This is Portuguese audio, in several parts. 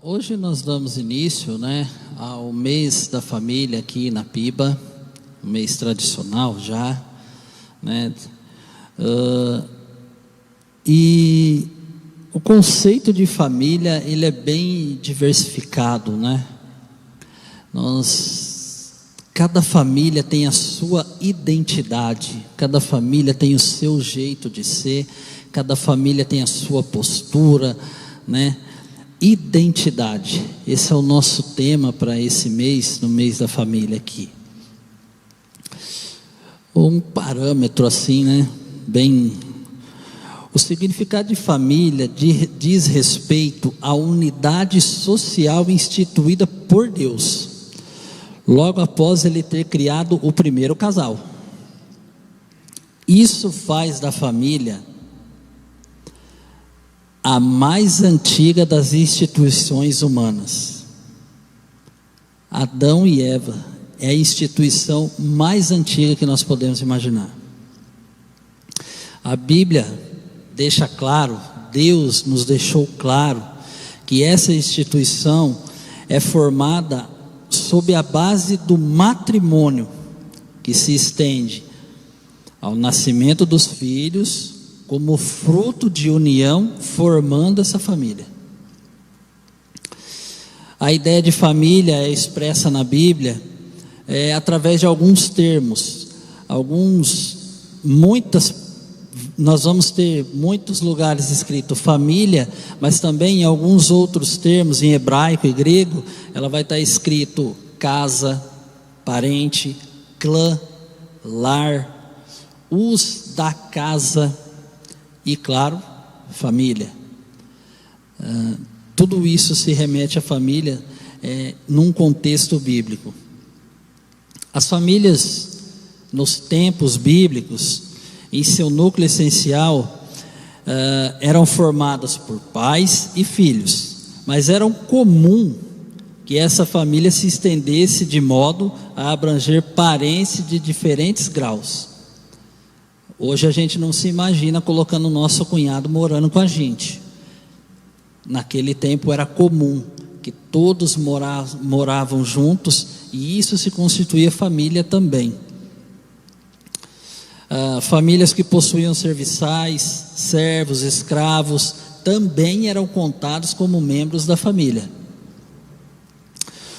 Hoje nós damos início, ao mês da família aqui na Piba, um mês tradicional já, e o conceito de família, ele é bem diversificado, Cada família tem a sua identidade, cada família tem o seu jeito de ser, cada família tem a sua postura, Identidade, esse é o nosso tema para esse mês, no mês da família aqui. Um parâmetro assim, o significado de família diz respeito à unidade social instituída por Deus, logo após Ele ter criado o primeiro casal. Isso faz da família a mais antiga das instituições humanas. Adão e Eva é a instituição mais antiga que nós podemos imaginar. A Bíblia deixa claro, Deus nos deixou claro, que essa instituição é formada sob a base do matrimônio, que se estende ao nascimento dos filhos, como fruto de união, formando essa família. A ideia de família é expressa na Bíblia através de alguns termos. Nós vamos ter muitos lugares escrito família, mas também em alguns outros termos, em hebraico e grego, ela vai estar escrito casa, parente, clã, lar, os da casa e, claro, família. Tudo isso se remete à família num contexto bíblico. As famílias, nos tempos bíblicos, em seu núcleo essencial, eram formadas por pais e filhos, mas era comum que essa família se estendesse de modo a abranger parentes de diferentes graus. Hoje a gente não se imagina colocando o nosso cunhado morando com a gente. Naquele tempo era comum que todos moravam juntos, e isso se constituía família também. Famílias que possuíam serviçais, servos, escravos, também eram contados como membros da família.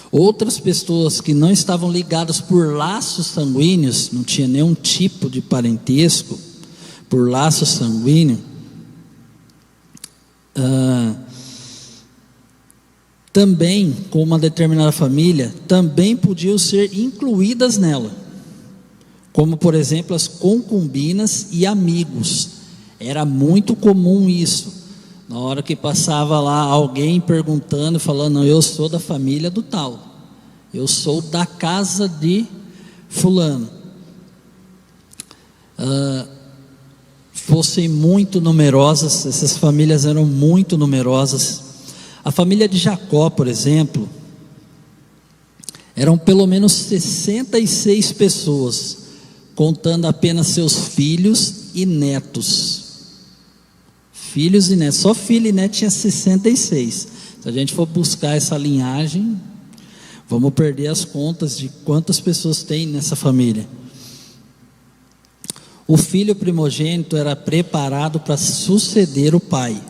Outras pessoas que não estavam ligadas por laços sanguíneos, não tinha nenhum tipo de parentesco por laço sanguíneo, também com uma determinada família, também podiam ser incluídas nela, como por exemplo as concubinas e amigos. Era muito comum isso. Na hora que passava lá alguém perguntando, falando: não, eu sou da família do tal, eu sou da casa de fulano. Fossem muito numerosas, essas famílias eram muito numerosas. A família de Jacó, por exemplo, eram pelo menos 66 pessoas, contando apenas seus filhos e netos. Filhos e netos, só filho e neto tinha 66. Se a gente for buscar essa linhagem, vamos perder as contas de quantas pessoas tem nessa família. O filho primogênito era preparado para suceder o pai,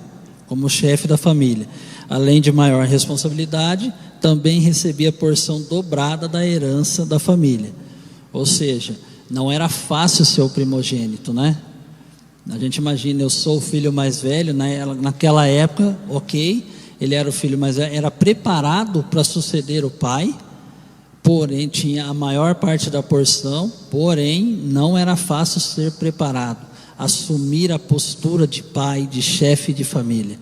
como chefe da família. Além de maior responsabilidade, também recebia a porção dobrada da herança da família. Ou seja, não era fácil ser o primogênito, A gente imagina, eu sou o filho mais velho, naquela época, ele era o filho mais velho, era preparado para suceder o pai, porém tinha a maior parte da porção, porém não era fácil ser preparado, assumir a postura de pai, de chefe de família.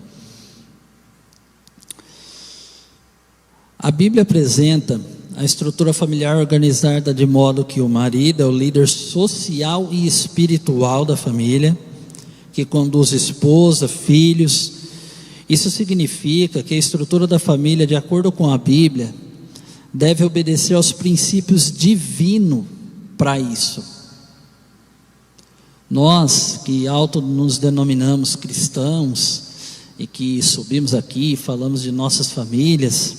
A Bíblia apresenta a estrutura familiar organizada de modo que o marido é o líder social e espiritual da família, que conduz esposa, filhos. Isso significa que a estrutura da família, de acordo com a Bíblia, deve obedecer aos princípios divinos para isso. Nós que nos denominamos cristãos, e que subimos aqui e falamos de nossas famílias,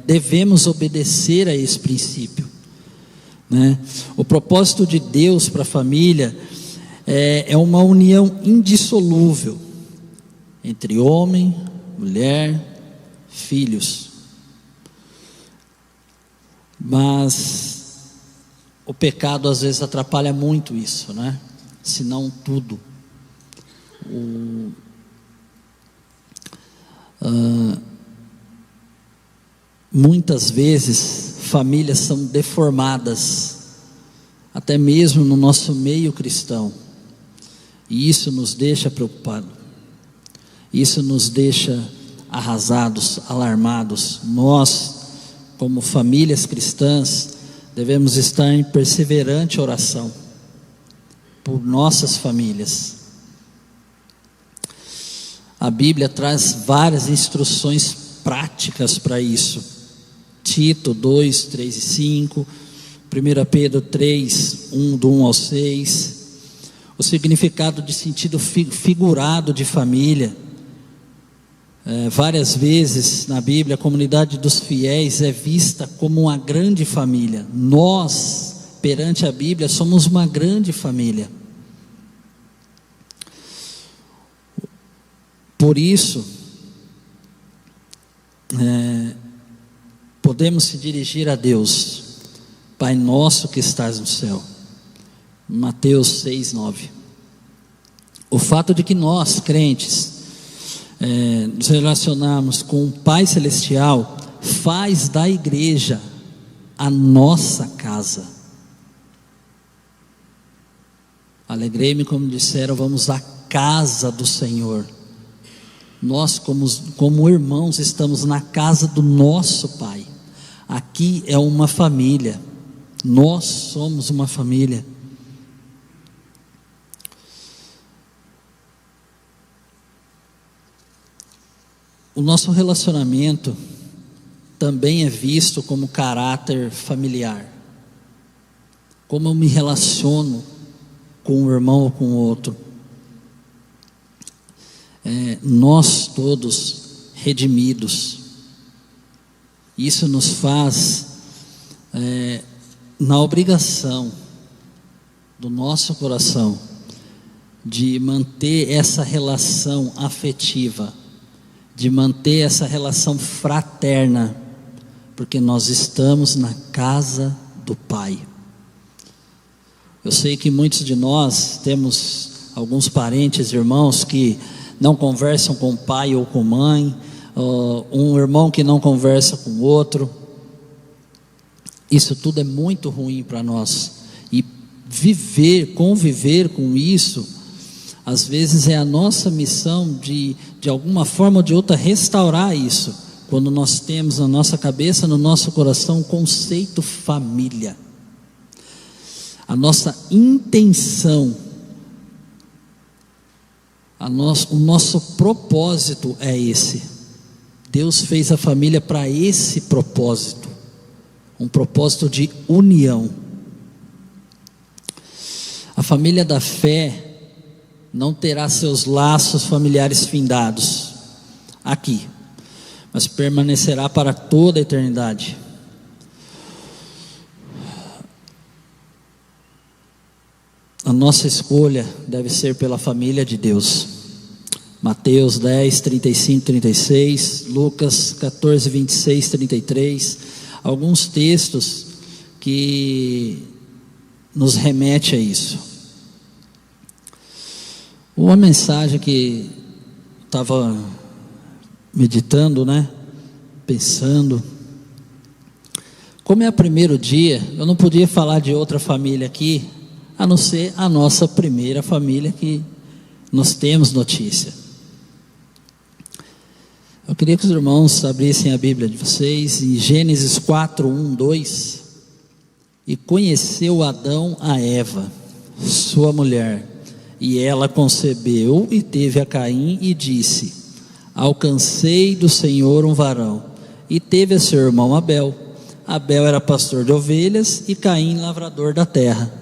devemos obedecer a esse princípio, né? O propósito de Deus para a família é uma união indissolúvel entre homem, mulher, filhos. Mas o pecado às vezes atrapalha muito isso, né? Se não tudo. Muitas vezes famílias são deformadas, até mesmo no nosso meio cristão, e isso nos deixa preocupados, isso nos deixa arrasados, alarmados. Nós, como famílias cristãs, devemos estar em perseverante oração por nossas famílias. A Bíblia traz várias instruções práticas para isso. Tito 2, 3 e 5, 1 Pedro 3, 1, do 1 ao 6. O significado de sentido figurado de família. Várias vezes na Bíblia a comunidade dos fiéis é vista como uma grande família. Nós, perante a Bíblia, somos uma grande família. Por isso, podemos se dirigir a Deus: Pai nosso que estás no céu. Mateus 6, 9. O fato de que nós, crentes, nos relacionarmos com o Pai Celestial, faz da igreja a nossa casa. Alegrei-me, como disseram, vamos à casa do Senhor. Nós, como irmãos, estamos na casa do nosso Pai. Aqui é uma família. Nós somos uma família. O nosso relacionamento também é visto como caráter familiar. Como eu me relaciono com um irmão ou com outro. Nós todos redimidos. Isso nos faz na obrigação do nosso coração de manter essa relação afetiva, de manter essa relação fraterna, porque nós estamos na casa do Pai. Eu sei que muitos de nós temos alguns parentes, irmãos que não conversam com o pai ou com mãe, um irmão que não conversa com o outro. Isso tudo é muito ruim para nós, e conviver com isso, às vezes é a nossa missão de alguma forma ou de outra restaurar isso, quando nós temos na nossa cabeça, no nosso coração, o conceito família. A nossa intenção, o nosso propósito é esse. Deus fez a família para esse propósito, um propósito de união. A família da fé não terá seus laços familiares findados aqui, mas permanecerá para toda a eternidade. A nossa escolha deve ser pela família de Deus. Mateus 10, 35, 36, Lucas 14, 26, 33, alguns textos que nos remete a isso. Uma mensagem que estava meditando, pensando, como é o primeiro dia, eu não podia falar de outra família aqui, a não ser a nossa primeira família que nós temos notícia. Eu queria que os irmãos abrissem a Bíblia de vocês em Gênesis 4, 1, 2. E conheceu Adão a Eva, sua mulher, e ela concebeu e teve a Caim e disse: alcancei do Senhor um varão. E teve a seu irmão Abel. Abel era pastor de ovelhas e Caim lavrador da terra.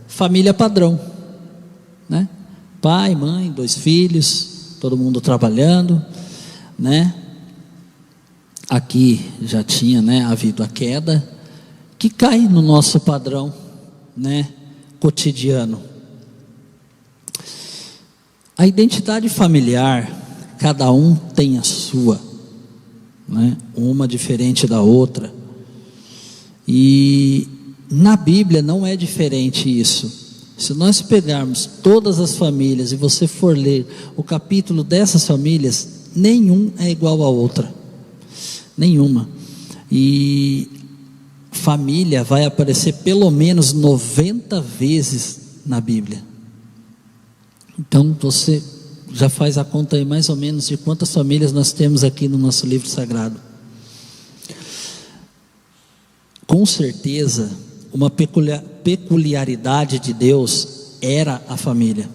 Família padrão, pai, mãe, 2 filhos, todo mundo trabalhando, né? Aqui já tinha, né, havido a queda, que cai no nosso padrão, né, cotidiano. A identidade familiar, cada um tem a sua, né, uma diferente da outra, e na Bíblia não é diferente isso. Se nós pegarmos todas as famílias e você for ler o capítulo dessas famílias, nenhum é igual à outra, nenhuma. E família vai aparecer pelo menos 90 vezes na Bíblia. Então você já faz a conta aí mais ou menos de quantas famílias nós temos aqui no nosso livro sagrado. Com certeza, uma peculiaridade de Deus era a família.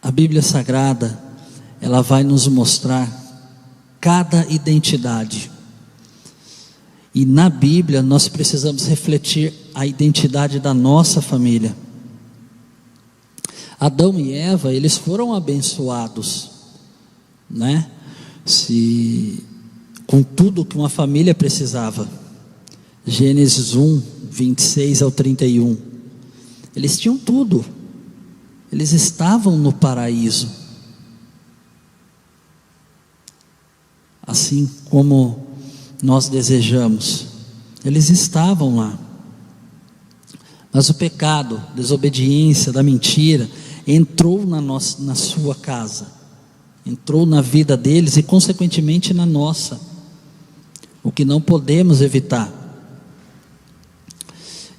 A Bíblia Sagrada, ela vai nos mostrar cada identidade. E na Bíblia nós precisamos refletir a identidade da nossa família. Adão e Eva, eles foram abençoados, né? Com tudo que uma família precisava. Gênesis 1, 26 ao 31. Eles tinham tudo. Eles estavam no paraíso. Assim como nós desejamos. Eles estavam lá. Mas o pecado, desobediência, da mentira, entrou na sua casa. Entrou na vida deles e consequentemente na nossa. O que não podemos evitar.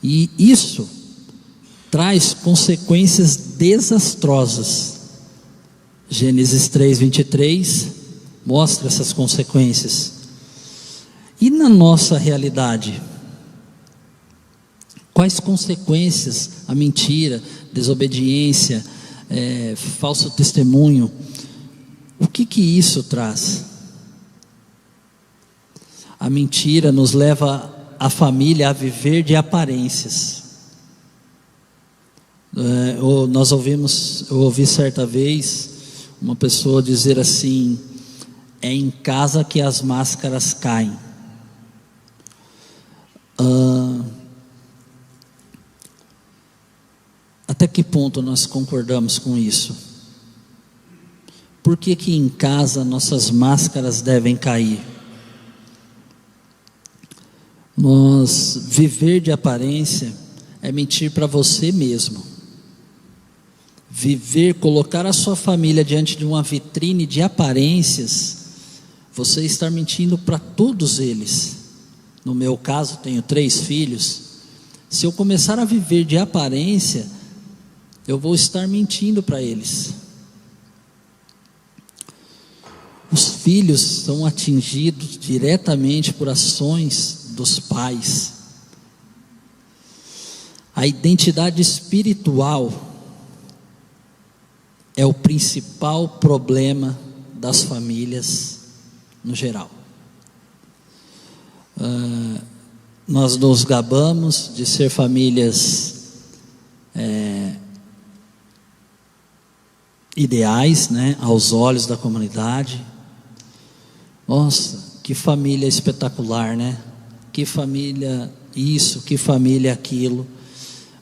E isso traz consequências desastrosas. Gênesis 3, 23 mostra essas consequências. E na nossa realidade? Quais consequências a mentira, desobediência, falso testemunho, o que isso traz? A mentira nos leva a família a viver de aparências. Eu ouvi certa vez uma pessoa dizer assim: é em casa que as máscaras caem. Até que ponto nós concordamos com isso? Por que em casa nossas máscaras devem cair? Viver de aparência é mentir para você mesmo. Colocar a sua família diante de uma vitrine de aparências, você está mentindo para todos eles. No meu caso, tenho 3 filhos. Se eu começar a viver de aparência, eu vou estar mentindo para eles. Os filhos são atingidos diretamente por ações dos pais. A identidade espiritual é o principal problema das famílias no geral. Nós nos gabamos de ser famílias ideais, né, aos olhos da comunidade. Nossa, que família espetacular, né? Que família isso, que família aquilo.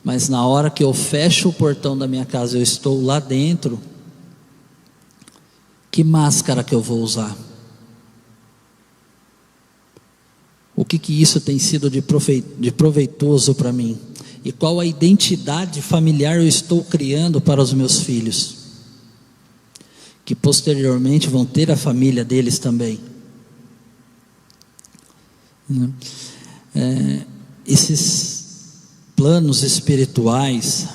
Mas na hora que eu fecho o portão da minha casa, eu estou lá dentro, que máscara que eu vou usar? O que isso tem sido de proveitoso para mim? E qual a identidade familiar eu estou criando para os meus filhos? Que posteriormente vão ter a família deles também. Esses planos espirituais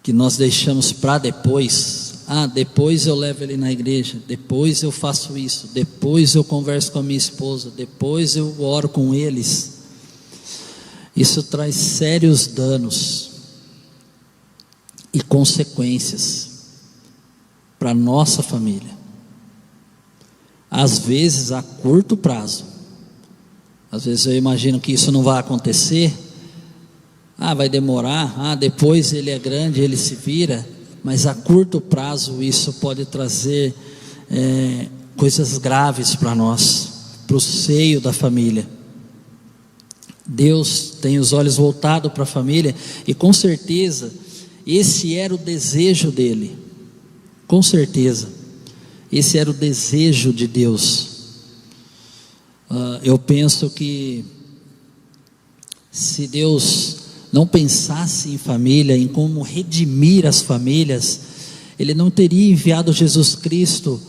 que nós deixamos para depois. Depois eu levo ele na igreja, depois eu faço isso, depois eu converso com a minha esposa, depois eu oro com eles. Isso traz sérios danos e consequências para a nossa família. Às vezes a curto prazo, Às vezes eu imagino que isso não vai acontecer. Vai demorar. Depois ele é grande, ele se vira. Mas a curto prazo isso pode trazer coisas graves para nós, para o seio da família. Deus tem os olhos voltados para a família, e com certeza esse era o desejo dele. Com certeza esse era o desejo de Deus. Eu penso que se Deus não pensasse em família, em como redimir as famílias, Ele não teria enviado Jesus Cristo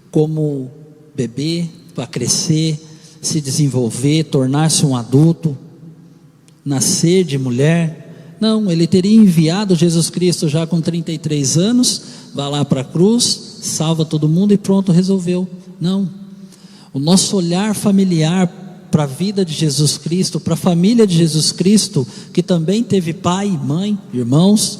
como bebê para crescer, se desenvolver, tornar-se um adulto, nascer de mulher. Não, Ele teria enviado Jesus Cristo já com 33 anos, vai lá para a cruz, salva todo mundo e pronto, resolveu. Não. O nosso olhar familiar para a vida de Jesus Cristo, para a família de Jesus Cristo, que também teve pai, mãe, irmãos,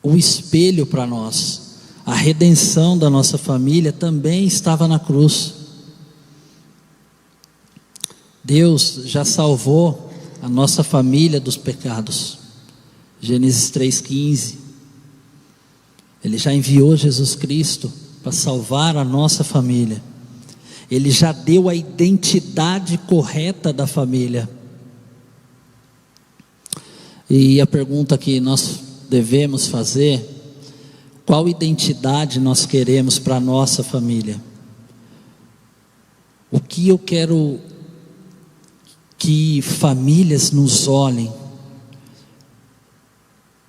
o espelho para nós, a redenção da nossa família também estava na cruz. Deus já salvou a nossa família dos pecados. Gênesis 3,15. Ele já enviou Jesus Cristo para salvar a nossa família. Ele já deu a identidade correta da família. E a pergunta que nós devemos fazer: qual identidade nós queremos para a nossa família? O que eu quero que famílias nos olhem?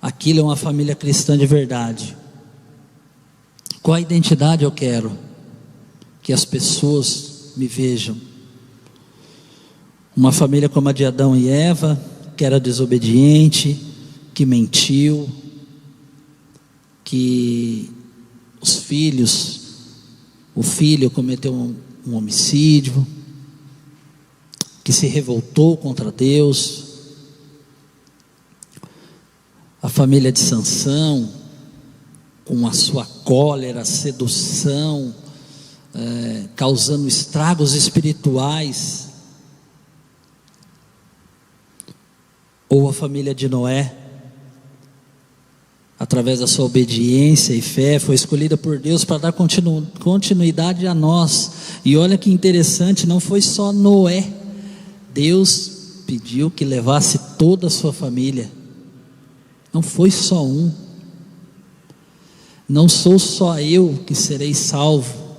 Aquilo é uma família cristã de verdade. Qual identidade eu quero que as pessoas me vejam? Uma família como a de Adão e Eva, que era desobediente, que mentiu, que o filho cometeu um homicídio, que se revoltou contra Deus. A família de Sansão, com a sua cólera, sedução, causando estragos espirituais. Ou a família de Noé, através da sua obediência e fé, foi escolhida por Deus para dar continuidade a nós. E olha que interessante, não foi só Noé. Deus pediu que levasse toda a sua família. Não foi só um. Não sou só eu que serei salvo,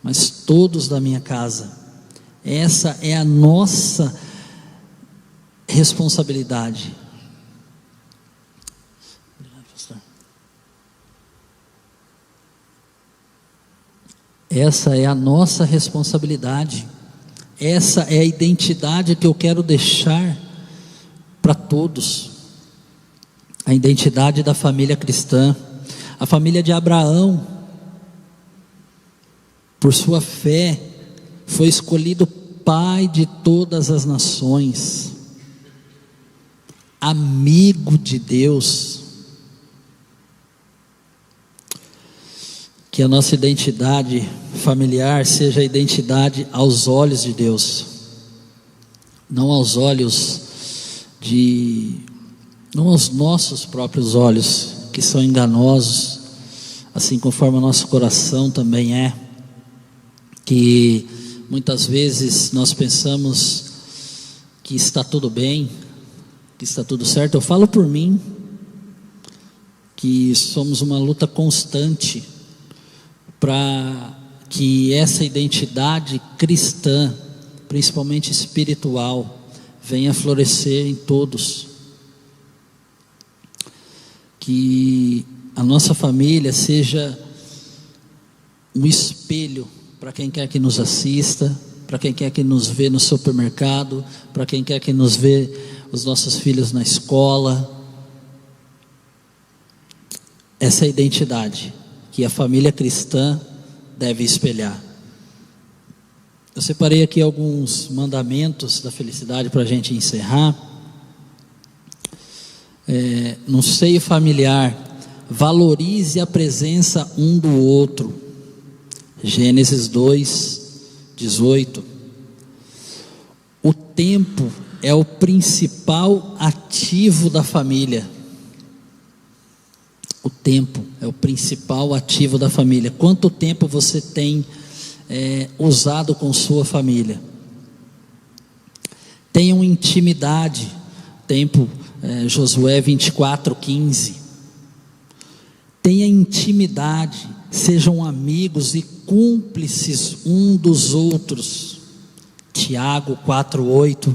mas todos da minha casa. Essa é a nossa responsabilidade. Essa é a nossa responsabilidade. Essa é a identidade que eu quero deixar para todos. A identidade da família cristã. A família de Abraão, por sua fé, foi escolhido pai de todas as nações, amigo de Deus. Que a nossa identidade familiar seja a identidade aos olhos de Deus, não aos olhos não aos nossos próprios olhos, que são enganosos, assim conforme o nosso coração também é, que muitas vezes nós pensamos que está tudo bem, que está tudo certo. Eu falo por mim, que somos uma luta constante para que essa identidade cristã, principalmente espiritual, venha florescer em todos. Que a nossa família seja um espelho para quem quer que nos assista, para quem quer que nos vê no supermercado, para quem quer que nos vê os nossos filhos na escola. Essa é a identidade que a família cristã deve espelhar. Eu separei aqui alguns mandamentos da felicidade para a gente encerrar. No seio familiar, valorize a presença um do outro. Gênesis 2, 18. O tempo é o principal ativo da família. O tempo é o principal ativo da família. Quanto tempo você tem usado com sua família? Tenham intimidade. Tempo, Josué 24:15. Tenha intimidade, sejam amigos e cúmplices um dos outros. Tiago 4:8.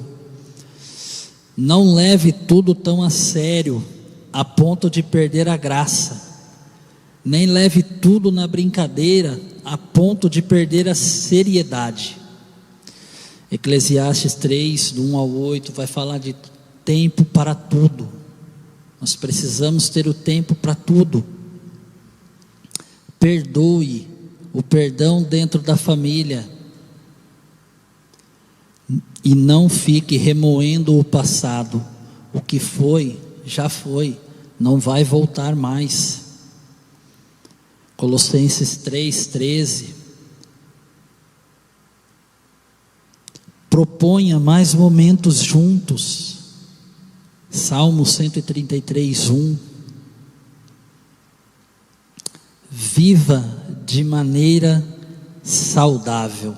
Não leve tudo tão a sério, a ponto de perder a graça, nem leve tudo na brincadeira, a ponto de perder a seriedade. Eclesiastes 3, do 1 ao 8, vai falar de tempo para tudo. Nós precisamos ter o tempo para tudo. Perdoe, o perdão dentro da família, e não fique remoendo o passado. O que foi, já foi, não vai voltar mais. Colossenses 3:13. Proponha mais momentos juntos. Salmo 133:1. Viva de maneira saudável.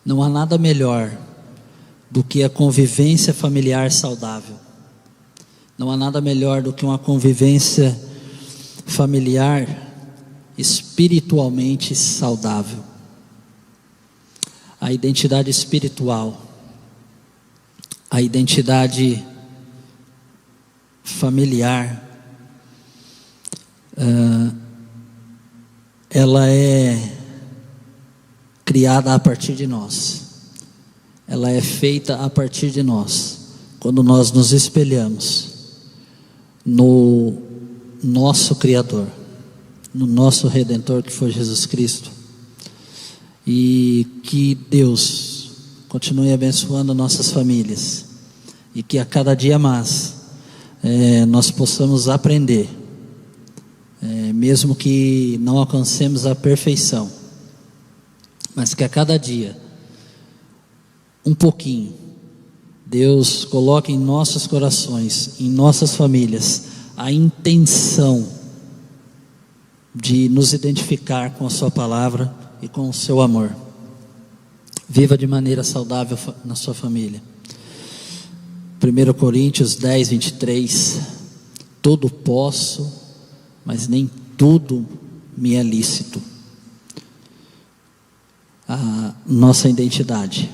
Não há nada melhor do que a convivência familiar saudável. Não há nada melhor do que uma convivência familiar espiritualmente saudável. A identidade espiritual, a identidade familiar, ela é criada a partir de nós. Ela é feita a partir de nós, quando nós nos espelhamos no nosso Criador, no nosso Redentor, que foi Jesus Cristo. E que Deus continue abençoando nossas famílias, e que a cada dia mais nós possamos aprender, mesmo que não alcancemos a perfeição, mas que a cada dia, um pouquinho, Deus coloque em nossos corações, em nossas famílias, a intenção de nos identificar com a sua palavra e com o seu amor. Viva de maneira saudável na sua família. 1 Coríntios 10:23. Tudo posso, mas nem tudo me é lícito. A nossa identidade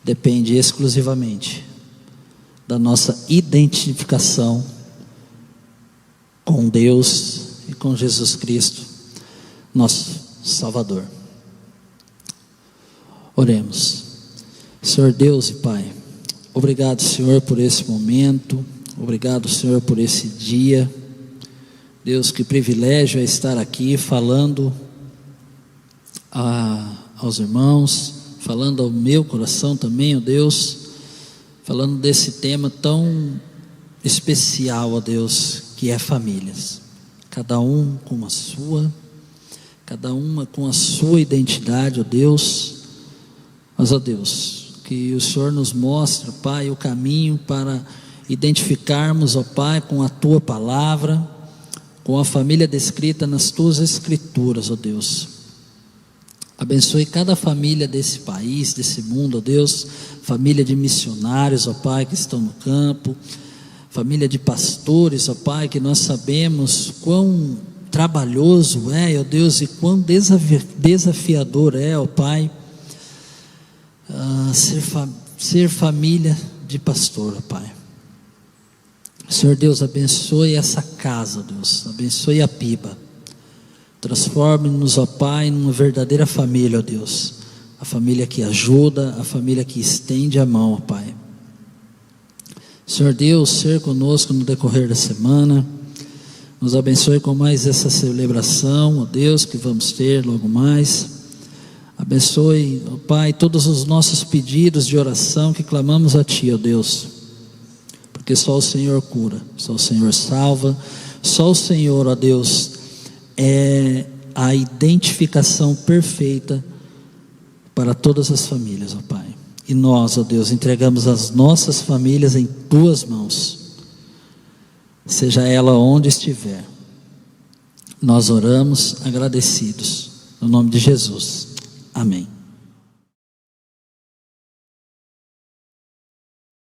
depende exclusivamente da nossa identificação com Deus e com Jesus Cristo, nosso Salvador. Oremos. Senhor Deus e Pai, obrigado, Senhor, por esse momento, obrigado, Senhor, por esse dia. Deus, que privilégio é estar aqui falando aos irmãos, falando ao meu coração também, ó Deus, falando desse tema tão especial, ó Deus, que é famílias. Cada um com a sua, cada uma com a sua identidade, ó Deus. Mas, ó Deus, que o Senhor nos mostre, Pai, o caminho para identificarmos, ó Pai, com a Tua palavra, com a família descrita nas Tuas Escrituras, ó Deus. Abençoe cada família desse país, desse mundo, ó Deus, família de missionários, ó Pai, que estão no campo, família de pastores, ó Pai, que nós sabemos quão trabalhoso é, ó Deus, e quão desafiador é, ó Pai, ser família de pastor, ó Pai. Senhor Deus, abençoe essa casa, ó Deus, abençoe a Piba, transforme-nos, ó Pai, numa verdadeira família, ó Deus, a família que ajuda, a família que estende a mão, ó Pai. Senhor Deus, ser conosco no decorrer da semana, nos abençoe com mais essa celebração, ó Deus, que vamos ter logo mais. Abençoe, ó Pai, todos os nossos pedidos de oração que clamamos a Ti, ó Deus, porque só o Senhor cura, só o Senhor salva, só o Senhor, ó Deus, é a identificação perfeita para todas as famílias, ó Pai. E nós, ó Deus, entregamos as nossas famílias em Tuas mãos. Seja ela onde estiver. Nós oramos agradecidos. No nome de Jesus. Amém.